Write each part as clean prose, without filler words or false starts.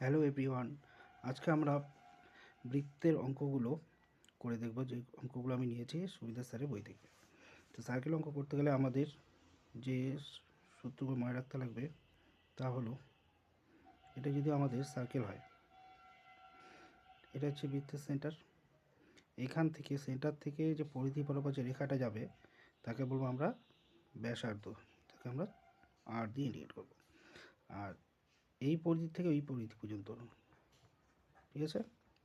Hello everyone, আজকে আমরা বৃত্তের অঙ্কগুলো করে দেখব। যে অঙ্কগুলো আমি নিয়েছি সুবিধা স্যারের বই থেকে। তো সার্কেল অঙ্ক করতে গেলে আমাদের যে সূত্রগুলো মনে রাখতে লাগবে তা হলো, এটা যদি আমাদের সার্কেল হয়, এটা হচ্ছে বৃত্তের সেন্টার। এখান থেকে সেন্টার থেকে যে পরিধি বরাবর যে রেখাটা যাবে তাকে বলবো আমরা ব্যাসার্ধ, তাকে আমরা আর দিয়ে ইন্ডিকেট করব। আর এই পরিধি থেকে ওই পরিধি পর্যন্ত, ঠিক আছে,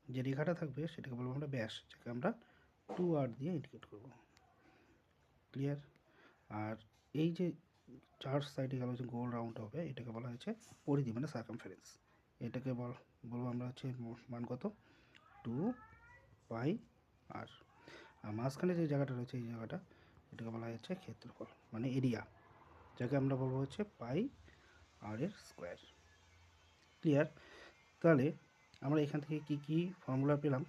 যে রেখাটা থাকবে সেটাকে বলবো আমরা ব্যাস, যাকে আমরা 2r দিয়ে ইন্ডিকেট করব। ক্লিয়ার? আর এই যে চার সাইডে গেল যে গোল রাউন্ড হবে, এটাকে বলা হয়েছে পরিধি, মানে সার্কামফারেন্স। এটাকে বলবো আমরা হচ্ছে মান কত, 2πr। আর মাঝখানে যে জায়গাটা রয়েছে, এই জায়গাটা, এটাকে বলা হচ্ছে ক্ষেত্রফল, মানে এরিয়া, যাকে আমরা বলবো হচ্ছে πr এর স্কোয়ার। ক্লিয়ার? তাহলে আমরা এখান থেকে কি কি ফর্মুলা পেলাম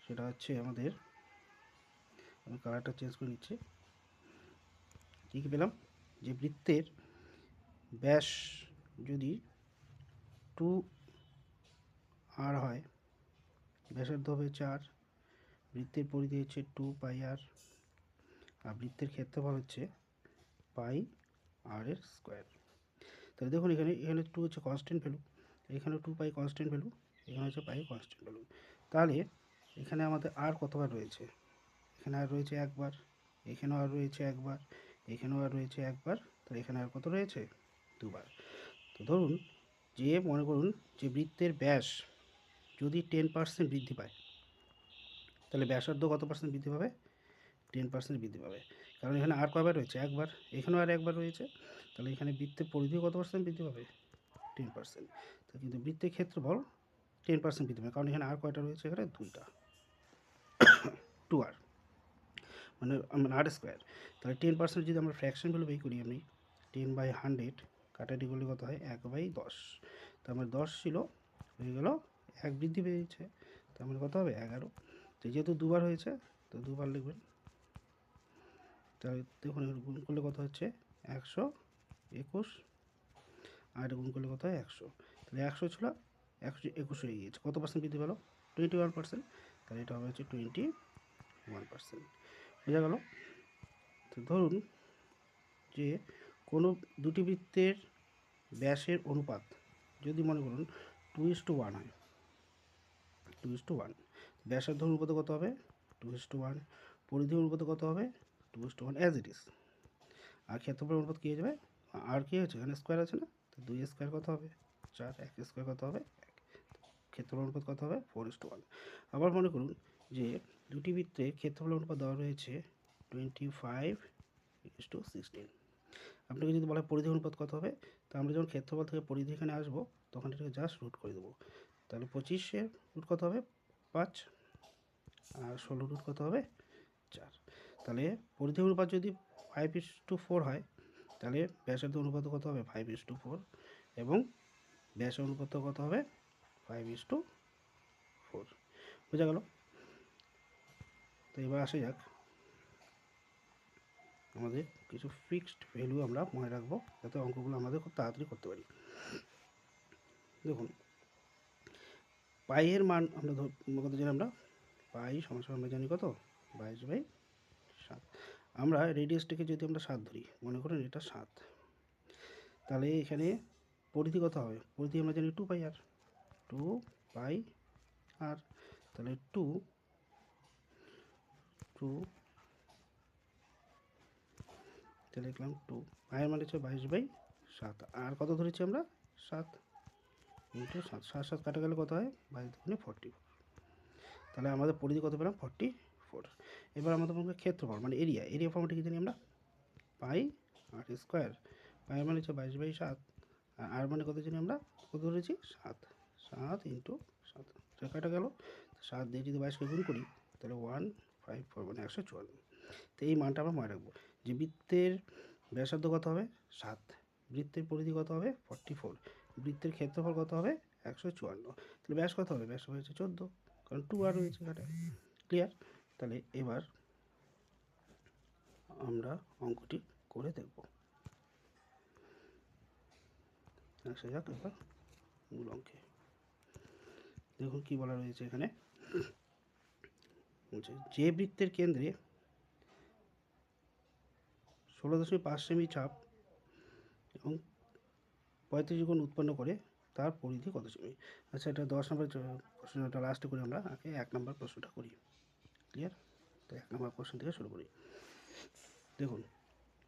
সেটা হচ্ছে আমাদের, আমি কালারটা চেঞ্জ করে নিচ্ছি। কী কী পেলাম? যে বৃত্তের ব্যাস যদি 2r হয়, ব্যাসার্ধ হবে 4, বৃত্তের পরিধি হচ্ছে 2πr, আর বৃত্তের ক্ষেত্রফল হচ্ছে πr এর স্কোয়ার। তাহলে দেখুন, এখানে 2 হচ্ছে কনস্ট্যান্ট ভ্যালু, এখানে 2π কনস্ট্যান্ট ভ্যালু, এখানে হচ্ছে π কনস্ট্যান্ট ভ্যালু। তাহলে এখানে আমাদের আর কতবার রয়েছে? এখানে আর রয়েছে একবার, এখানেও আর রয়েছে একবার, এখানেও আর রয়েছে একবার, তাহলে এখানে আর কত রয়েছে? দুবার। তো ধরুন যে, মনে করুন যে বৃত্তের ব্যাস যদি 10% বৃদ্ধি পায়, তাহলে ব্যাসার্ধ কত পার্সেন্ট বৃদ্ধি পাবে? 10% বৃদ্ধি পাবে। কারণ এখানে আর কয়বার রয়েছে? একবার, এখানেও আর একবার রয়েছে, তাহলে এখানে বৃত্তের পরিধি কত পার্সেন্ট বৃদ্ধি পাবে? 10%। তো কিন্তু বৃত্তের ক্ষেত্রফল 10% বৃদ্ধি পাবে, কারণ এখানে আর কয়টা রয়েছে? এখানে দুইটা, 2r, মানে আর স্কোয়ার। তাহলে 10% যদি আমরা ফ্র্যাকশন ভ্যালু বের করি, আমি 10/100 কাটাটি করলে কত হয়? 1/10। তার মানে 10 ছিল, হয়ে গেল 1 বৃদ্ধি পেয়েছে, তার মানে কত হবে? 11। তো যেহেতু দুবার হয়েছে, তো দুবার লিখবেন। তাহলে দেখুন, গুণ করলে কত হচ্ছে? 121, আর গুণ করলে কত হয়? 100। তাহলে 100 ছিল, 121 হয়ে গিয়েছে। কত পার্সেন্ট বৃদ্ধি পেল? 21%। তাহলে এটা হবে হচ্ছে 21%। বোঝা গেল? তো ধরুন যে কোনো দুটি বৃত্তের ব্যাসের অনুপাত যদি মনে করুন 2:1 হয়, 2:1, ব্যাসার্ধ অনুপাত কত হবে? 2:1, পরিধি অনুপাত কত হবে? 2:1 অ্যাজ ইট ইজ। আর ক্ষেত্রফল অনুপাত কী হয়ে যাবে? আর কী হয়েছে? এখানে স্কোয়ার আছে না, তো 2 স্কোয়ার কত হবে? 4, 1 স্কোয়ার কত হবে? 1। ক্ষেত্রফল অনুপাত কত হবে? 4:1। আবার মনে করুন যে দুটি বৃত্তের ক্ষেত্রফল অনুপাত দেওয়া রয়েছে 25:16। আপনাকে যদি বলা হয় পরিধি অনুপাত কত হবে, তো আমরা যখন ক্ষেত্রফল থেকে পরিধি এখানে আসবো, তখন এটাকে জাস্ট রুট করে দেবো। তাহলে 25-এর রুট কত হবে? 5, আর 16 রুট কত হবে? 4। তাহলে পরিধি অনুপাত যদি 5:4 হয়, তাহলে ব্যাসার্ধ অনুপাত কত হবে? 5:4, এবং ব্যাস অনুপাত কত হবে? 5:4। বোঝা গেল? তো এবার আসা যাক, আমাদের কিছু ফিক্সড ভ্যালু আমরা মনে রাখবো, যাতে অঙ্কগুলো আমাদের খুব তাড়াতাড়ি করতে পারি। দেখুন, পাইয়ের মান আমরা কত জানি? আমরা পাই সমান আমরা জানি কত? 22/7। আমরা রেডিয়াসটাকে যদি আমরা 7 ধরি, মনে করেন এটা 7, তাহলে এখানে পরিধি কত হবে? পরিধি আমরা জানি 2πr, 2πr। তাহলে 2 তাহলে লিখলাম 2, পায়ের মানে হচ্ছে 22/7, আর কত ধরেছি আমরা? 7 ইন্টু 7, 7 7 কাটা গেলে কত হয়? 22 40। তাহলে আমাদের পরিধি কত পেলাম? 44। এবার আমাদের ক্ষেত্রফল মানে এরিয়া, এরিয়া ফর্মটা কি জানি আমরা? পাই আর স্কোয়ার। পাই মানে হচ্ছে 22/7, আর মানে কত জানি আমরা? কত ধরেছি? 7, 7 ইন্টু 7, কাটা গেল। 7 দিয়ে যদি 22কে গুণ করি, তাহলে 154, মানে 154। তো এই মানটা আমরা মনে রাখবো যে বৃত্তের ব্যাসার্ধ কত হবে? 7, বৃত্তের পরিধি কত হবে? 44, বৃত্তের ক্ষেত্রফল কত হবে? 154। তাহলে ব্যাস কত হবে? ব্যাস হয়েছে 14, কারণ 2r রয়েছে এখানে। ক্লিয়ার? তাহলে এবার আমরা অঙ্কটি করে দেখব। আসা যাক এবার। মূল অঙ্কে। দেখুন কি বলা রয়েছে এখানে, বলছে যে বৃত্তের কেন্দ্রে 16.5 সেমি চাপ এবং 35 গুণ উৎপন্ন করে তার পরিধি কত সেমি। আচ্ছা, এটা 10 নম্বর প্রশ্নটা লাস্টে করি আমরা, আগে 1 নম্বর প্রশ্নটা করি। ক্লিয়ার? তো 1 নম্বর প্রশ্ন থেকে শুরু করি। দেখুন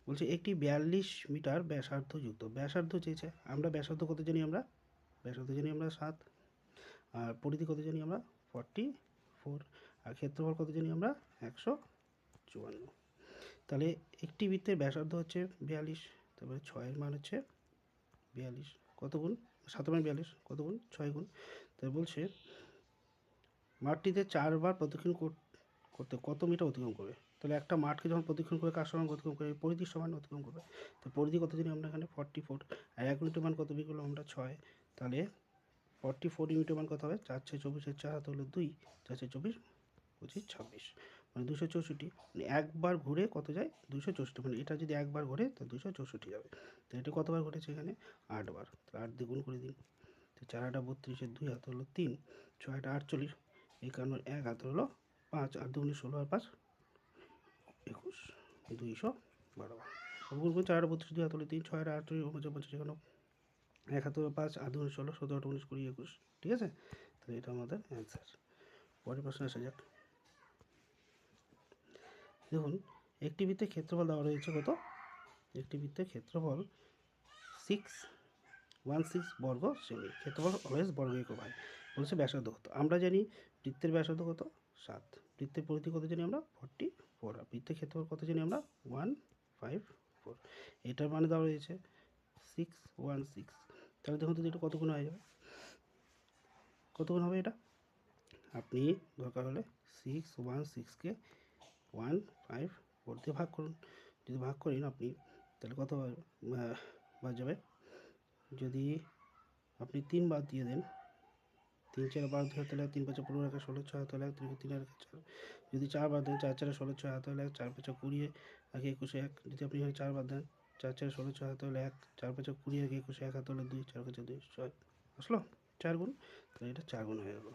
বলছে একটি 42 মিটার ব্যাসার্ধ যুক্ত, ব্যাসার্ধ চেয়েছে, আমরা ব্যাসার্ধ কত জানি, আমরা ব্যাসার্ধ জানি আমরা 7, আর পরিধি কত জানি আমরা 44, আর ক্ষেত্রফল কত জানি আমরা 154। তাহলে একটি বৃত্তের ব্যাসার্ধ হচ্ছে 42, তারপরে 6 এর মান হচ্ছে 42, কত গুণ 7 মান 42, কত গুণ 6 গুণ। তাই বলছে মাঠটিতে 4 বার প্রদক্ষিণ করতে কত মিটার অতিক্রম করবে। তাহলে একটা মাঠকে যখন প্রদক্ষিণ করে কার সমান অতিক্রম করে, পরিধির সমান অতিক্রম করবে। তো পরিধি কত জানি আমরা এখানে 44, আর 1 ইউনিটের মান কত বের করলাম আমরা 6, তাহলে 44 ইউনিটের মান কত হবে, 4 6 24, 4 হাতে হলো 2, 4 4 24 25 26, মানে 264, মানে একবার ঘুরে কত যায় 264, মানে এটা যদি একবার ঘুরে তো 264 যাবে। তো এটা কতবার ঘুরেছে এখানে 8 বার, তো 8 দিয়ে গুণ করে দিন। তো 4 8 32, 2 হাতে হলো 3, 6 8 48, 51, 1 হাতে হলো 5, আর 2 16, আর 5 21, 212 বার। গুণ করে 4 8 32, 2 হাতে হলো 3, 6 8 48, 49, এখানে 1 হাতে হলো 5, আর 2 16, 17 18 19 20 21, ঠিক আছে। তো এটা আমাদের অ্যান্সার। পরের প্রশ্নে আসা যাক। দেখুন একটি বৃত্তের ক্ষেত্রফল দেওয়া রয়েছে কত, একটি বৃত্তের ক্ষেত্রফল 616 বর্গ সেমি, ক্ষেত্রফল অলওয়েজ বর্গ একক হয়। বলছে ব্যাসার্ধ কত, আমরা জানি বৃত্তের ব্যাসার্ধ কত 7, বৃত্তের পরিধি কত জানি আমরা 44, আর বৃত্তের ক্ষেত্রফল কত জানি আমরা 154, এটার মানে দেওয়া রয়েছে 616। তাহলে দেখুন তো এটা কত গুণ হয়ে যাবে, কত গুণ হবে এটা, আপনি দরকার হলে 616কে 154 দিয়ে ভাগ করুন, যদি ভাগ করেন আপনি তাহলে কত বাদ যাবে, যদি আপনি 3 বাদ দিয়ে দেন, 3 4 12 তাহলে 3 5 15 রাখে 16 6 তাহলে 3 রাখে 4, যদি 4 বাদ দেন 4 4 16 6 তাহলে 4 5 20 রাখে 21 1, যদি আপনি এখানে 4 বাদ দেন 4 4 16 6 তাহলে 1, 4 5 20 রাখে 21 1 তাহলে 2, 4 5 2 6 আসলো 4 গুণ, তাহলে এটা 4 গুণ হয়ে গেল।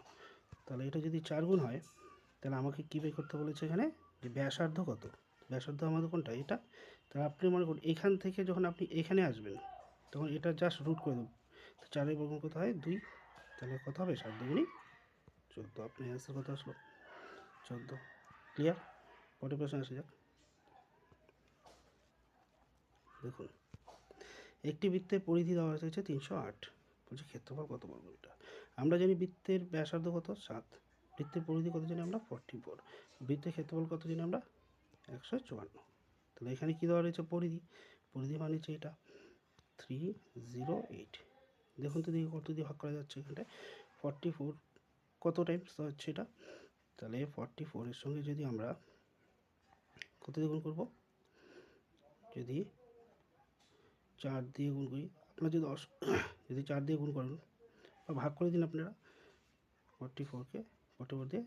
তাহলে এটা যদি 4 গুণ হয় তাহলে আমাকে কী বের করতে বলেছে এখানে, যে ব্যাসার্ধ কত, ব্যাসার্ধ আমাদের কোনটা এটা। তাহলে আপনি মনে করুন এখান থেকে যখন আপনি এখানে আসবেন তখন এটা জাস্ট রুট করে দেবো, তো 4 বর্গমূল কত হয় 2, তাহলে কত হবে 7 দুগুণী 14, আপনার অ্যান্সার কত আসলো 14। ক্লিয়ার? পরের প্রশ্ন আসা যাক। দেখুন একটি বৃত্তের পরিধি দেওয়া হয়েছে 308, বলছে ক্ষেত্রফল কত বর্গ মিটার। আমরা জানি বৃত্তের ব্যাসার্ধ কত 7, বৃত্তের পরিধি কত জানি আমরা 44, বৃত্তের ক্ষেত্রফল কত জানি আমরা 154। তাহলে এখানে কী দেওয়া রয়েছে পরিধি, পরিধি মানে হচ্ছে এটা 308। দেখুন তো দেখি কত দিয়ে ভাগ করা যাচ্ছে, এখানটায় 44 কত টাইমস হচ্ছে এটা, তাহলে 44 এর সঙ্গে যদি আমরা কত দিয়ে গুণ করবো, যদি 4 দিয়ে গুণ করি, আপনারা যদি যদি 4 দিয়ে গুণ করেন বা ভাগ করে দিন আপনারা 44কে 44 দিয়ে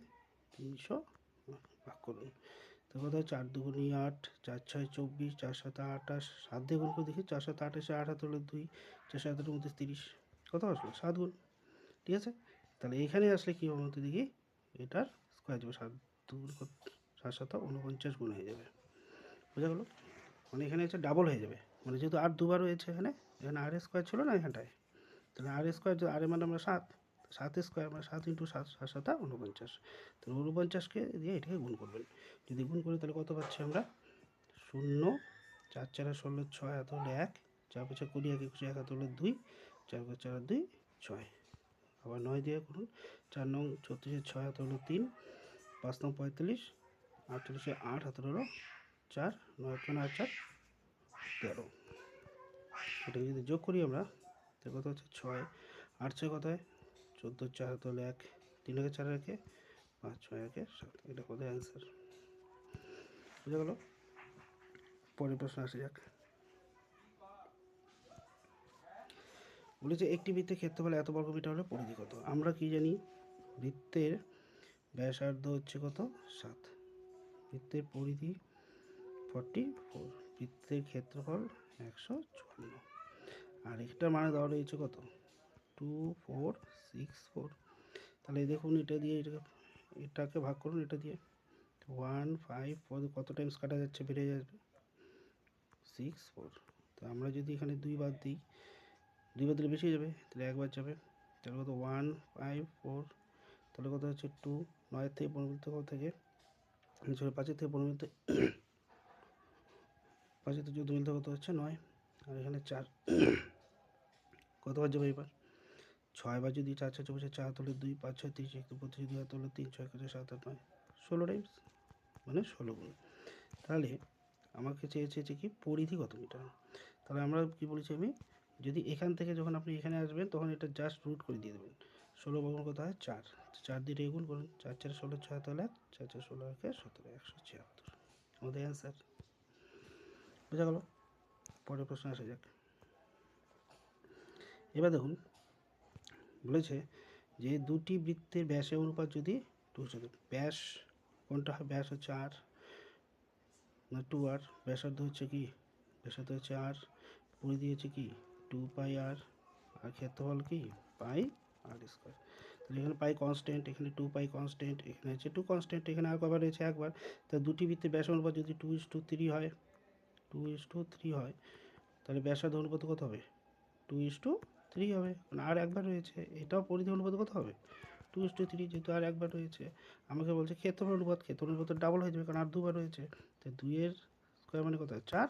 300 ভাগ করুন, তো কত হয় 4 দুগুণী 8, 4 6 24, 4 7 28, 7 দিয়ে গুণ করে দেখি 4 7 28, 8 হাতে হলো 2, 4 7 29 30, কত আসলো 7 গুণ, ঠিক আছে। তাহলে এখানে আসলে কী হবে বলতে দেখি, এটার স্কোয়ার যাবে, 7 2 7 7 49 গুণ হয়ে যাবে, বোঝা গেলো, মানে এখানে হচ্ছে ডাবল হয়ে যাবে, মানে যেহেতু আর দুবার রয়েছে এখানে, এখানে আর স্কোয়ার ছিল না এখানটায়, তাহলে আর স্কোয়ার, আর মানে আমরা 7, 7 স্কোয়ার মানে 7 ইন্টু 7 7 7 49, তাহলে 49কে দিয়ে এটাকে গুণ করবেন, যদি গুণ করি তাহলে কত পাচ্ছি আমরা 0, 4 4 16 6 হাতে হলো 1, 4 5 20 1 21 1 হাতে হলো 2, 4 5 4 2 6, আবার 9 দিয়ে করুন, 4 9 36 6 হাতে হলো 3, 5 9 45, 48 8 হাতে হলো 4, 9 1 8 4 13, এটাকে যদি যোগ করি আমরা তাহলে কত হচ্ছে 6 8 6 কত হয় 14, 4 হাতে হলো 1, 3 একে 4 একে 5 6 একে 7, এটা কত অ্যান্সার, বুঝা গেল। পরের প্রশ্ন আসা যাক। বলেছে একটি বৃত্তের ক্ষেত্রফল এত বর্গ মিটার হলে পরিধি কত। আমরা কি জানি বৃত্তের ব্যাসার্ধ হচ্ছে কত 7, বৃত্তের পরিধি 44, বৃত্তের ক্ষেত্রফল 154, আর এটার মানে দেওয়া রয়েছে কত 2464। তাহলে দেখুন এটা দিয়ে এটাকে ভাগ করুন এটা দিয়ে, 154 কত টাইমস কাটা যাচ্ছে, বেড়ে যাবে 64। তো আমরা যদি এখানে 2 বাদ দিই, 2 বাদ দিলে বেশি হয়ে যাবে, তাহলে 1 বার যাবে, তাহলে কত 154, তাহলে কত হচ্ছে 2, 9 থেকে 15 কত থেকে 5 থেকে 15 5 থেকে 14 মিলতে কত হচ্ছে 9, আর এখানে 4 কতবার যাবে এবার 6 বার, যদি 4 4 24 4 তাহলে 2 5 6 30 1 32 2 তাহলে 3 6 7 8 9 16 টাইমস, মানে 16 গুণ। তাহলে আমাকে চেয়েছে যে কি পরিধি কত মিটার। তাহলে আমরা কি বলেছি আমি, যদি এখান থেকে যখন আপনি এখানে আসবেন তখন এটা জাস্ট রুট করে দিয়ে দেবেন, 16 বর্গ কত হয় 4, 4 দিয়ে রেগুন করুন, 4 4 16 6 তাহলে 4 4 16 1 17 176 আমাদের অ্যান্সার। বোঝা গেল? পরের প্রশ্ন আসা যাক। এবার দেখুন বলেছে যে দুটি বৃত্তের ব্যাসের অনুপাত যদি 2 ব্যাস কোনটা হয়, ব্যাস হচ্ছে আর না 2r, ব্যাসার্ধ হচ্ছে কি, ব্যাসার্ধ হচ্ছে আর, পরিধি হচ্ছে কি 2πr, আর ক্ষেত্রফল কি পাই আর স্কোয়ার। তাহলে এখানে পাই কনস্ট্যান্ট, এখানে 2π কনস্ট্যান্ট, এখানে হচ্ছে 2 কনস্ট্যান্ট, এখানে আর কবার রয়েছে একবার। তা দুটি বৃত্তের ব্যাস অনুপাত যদি 2:3 হয়, 2:3 হয়, তাহলে ব্যাসার্ধ অনুপাত কত হবে 2:3 হবে, কারণ আর একবার রয়েছে। এটাও পরিধি অনুপাত কত হবে 2:3, যেহেতু আর একবার রয়েছে। আমাকে বলছে ক্ষেত্রফল অনুপাত, ক্ষেত্রফল অনুপাত ডাবল হয়ে যাবে কারণ আর দুবার রয়েছে, তো 2 স্কোয়ার মানে কত হয় 4,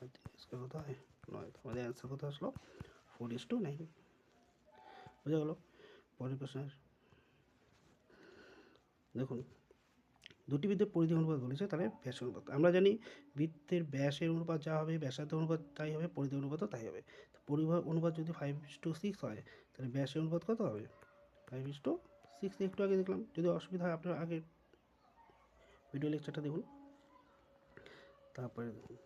আর 3 স্কোয়ার কত হয় 9। আমাদের অ্যান্সার কত আসলো 4:9। বোঝা গেল? পরের প্রশ্ন দেখুন, দুটি বৃত্তের পরিধি অনুপাত বলেছে, তাহলে ব্যাস অনুপাত আমরা জানি, বৃত্তের ব্যাসের অনুপাত যা হবে ব্যাসার্ধ অনুপাত তাই হবে, পরিধি অনুপাতও তাই হবে। তো পরিধি অনুপাত যদি 5:6 হয়, তাহলে ব্যাসের অনুপাত কত হবে 5:6। একটু আগে দেখলাম, যদি অসুবিধা হয় আপনার আগের ভিডিও লেকচারটা দেখুন। তারপরে দেখুন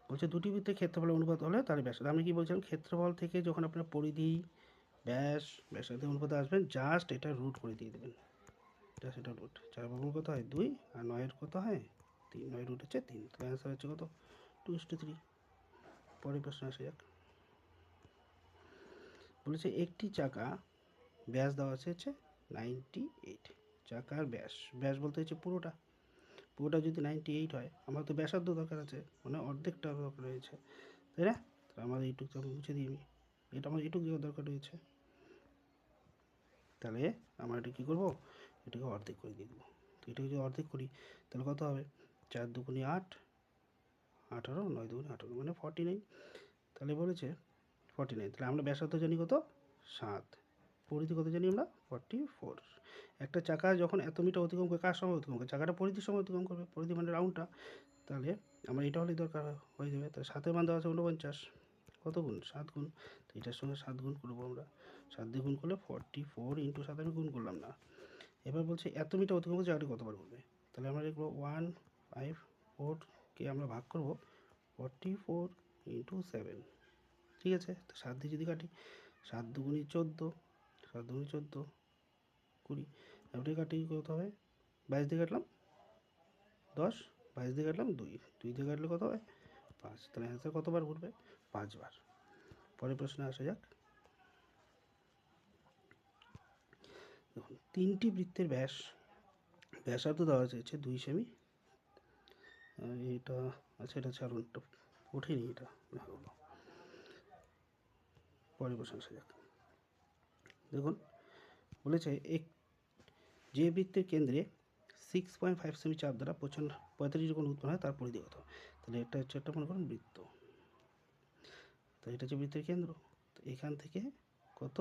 বলছে দুটি বৃত্তের ক্ষেত্রফলের অনুপাত হলে তার ব্যাসার্ধ। আমি কি বলছিলাম, ক্ষেত্রফল থেকে যখন আপনার পরিধি ব্যাস ব্যাসার্ধের অনুপাতে আসবেন, জাস্ট এটা রুট করে দিয়ে দেবেন, এটা সেটা রুট। 4 বর্গমূল কত হয় 2, আর 9 কত হয় 3, 9 রুট হচ্ছে 3, তাহলে অ্যান্সার হচ্ছে কত 2:3। পরের প্রশ্ন আসা যাক। বলেছে একটি চাকা ব্যাস দেওয়া আছে হচ্ছে 98, চাকার ব্যাস, ব্যাস বলতে হচ্ছে পুরোটা, পুরোটা যদি 98 হয়, আমার তো ব্যাসার্ধ দরকার আছে, মানে অর্ধেকটা দরকার রয়েছে, তাই না? তাহলে আমাদের এইটুকু আমি মুছে দিই, এটা আমার এইটুকু দরকার রয়েছে, তাহলে আমরা এটা কী করবো, এটাকে অর্ধেক করে দিয়ে দেবো। তো এটাকে যদি অর্ধেক করি তাহলে কত হবে 4 দুগুণে 8, 18, 9 দুগুণে 18, মানে 49। তাহলে বলেছে 49, তাহলে আমরা ব্যাসার্ধ জানি কত 7, পরিধি কত জানি আমরা 44। একটা চাকা যখন এত মিটার অতিক্রম করে, কার সময় অতিক্রম করে, চাকাটা পরিধির সময় অতিক্রম করবে, পরিধি মানে রাউন্ডটা, তাহলে আমার এটা হলেই দরকার হয়ে যাবে। তাহলে 7-এর মান দেওয়া আছে 49, কত গুণ 7 গুণ, তো এটার সঙ্গে 7 গুণ করবো আমরা, 7 দিয়ে গুণ করলে 44 ইন্টু 7 আমি গুণ করলাম না। এবার বলছে এত মিটার অতিক্রম করে জায়গাটি কতবার ঘুরবে, তাহলে আমরা লিখবো 154কে আমরা ভাগ করবো 44 ইন্টু 7, ঠিক আছে। তো 7 দিয়ে যদি কাটি, 7 দুগুণি 14, 7 দুগুণি 14 20, এবারে কাটি কত হবে 22 দিয়ে কাটলাম 10, 22 দিয়ে কাটলাম 2, 2 দিয়ে কাটলে কত হয় 5, তাহলে অ্যান্সার কতবার ঘুরবে 5 বার। পরের প্রশ্নে আসা যাক। দেখুন তিনটি বৃত্তের ব্যাসার্ধ দেওয়া হচ্ছে 2 সেমি, এটা আচ্ছা এটা ছাড়ুন, এটা ওঠেনি, এটা হলো। পরের প্রশ্ন আসা যাক। দেখুন বলেছে যে বৃত্তের কেন্দ্রে 6.5 সেমি চাপ দ্বারা 45 কোণ উৎপন্ন হয় তার পরিধি কত। তাহলে এটা হচ্ছে একটা মনে করুন বৃত্ত, তো এটা হচ্ছে বৃত্তের কেন্দ্র, তো এখান থেকে কত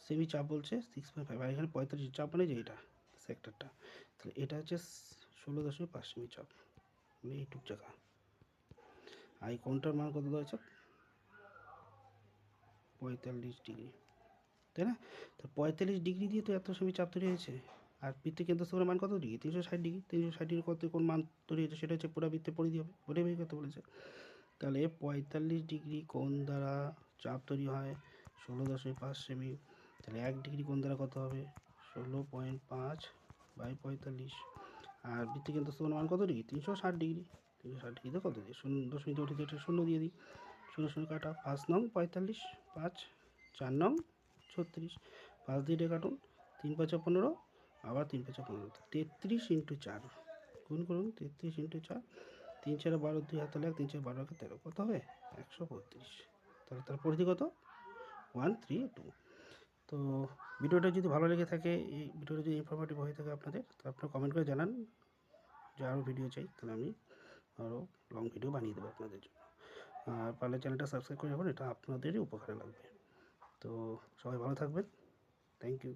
সেমি চাপ বলছে 6.5, আর এখানে 45 চাপ মানে যে এটা সেক্টরটা, তাহলে এটা হচ্ছে 16.5 সেমি চাপ, মানে এইটুক জায়গা। আর এই কোণটার মান কত দেওয়া হচ্ছে 45 ডিগ্রি, তাই না? তো 45 ডিগ্রি দিয়ে তো এত সেমি চাপ তৈরি হয়েছে, আর বৃত্তের কেন্দ্রস্থলের মান কত ডিগ্রি 360 ডিগ্রি, 360 ডিগ্রি কত কোন মান তৈরি হয়েছে সেটা হচ্ছে পুরো বৃত্তের পরিধি হবে, ওটাই বের করতে বলেছে। তাহলে 45 ডিগ্রি কোণ দ্বারা চাপ তৈরি হয় 16.5 সেমি, তাহলে 1 ডিগ্রি কোণ দ্বারা কত হবে 16.5 বাই 45, আর বৃত্তের কেন্দ্রস্থলের মান কত ডিগ্রি 360 ডিগ্রি, 360 ডিগ্রিতে কত দিই 0.0 উঠে যেটা 0 দিয়ে দিই, শূন্য কাটা 5 নং 45, 5 4 নং 36, 5 দিয়ে কাটুন, 3 5 15, আবার 3 5 15, 33 ইন্টু 4 গুণ করুন, 33 ইন্টু 4, 3 4 12, 2 হাতে 1, 3 4 12 13, কত হবে 132। তাহলে তার পরিধি কত 132। তো ভিডিওটা যদি ভালো লেগে থাকে, এই ভিডিওটা যদি ইনফরমেটিভ হয়ে থাকে আপনাদের, তো আপনারা কমেন্ট করে জানান যে আরও ভিডিও চাই, তাহলে আমি আরও লং ভিডিও বানিয়ে দেবো আপনাদের জন্য। আর পারলে চ্যানেলটা সাবস্ক্রাইব করে রাখুন, এটা আপনাদেরই উপকারে লাগবে। তো সবাই ভালো থাকবেন, থ্যাংক ইউ।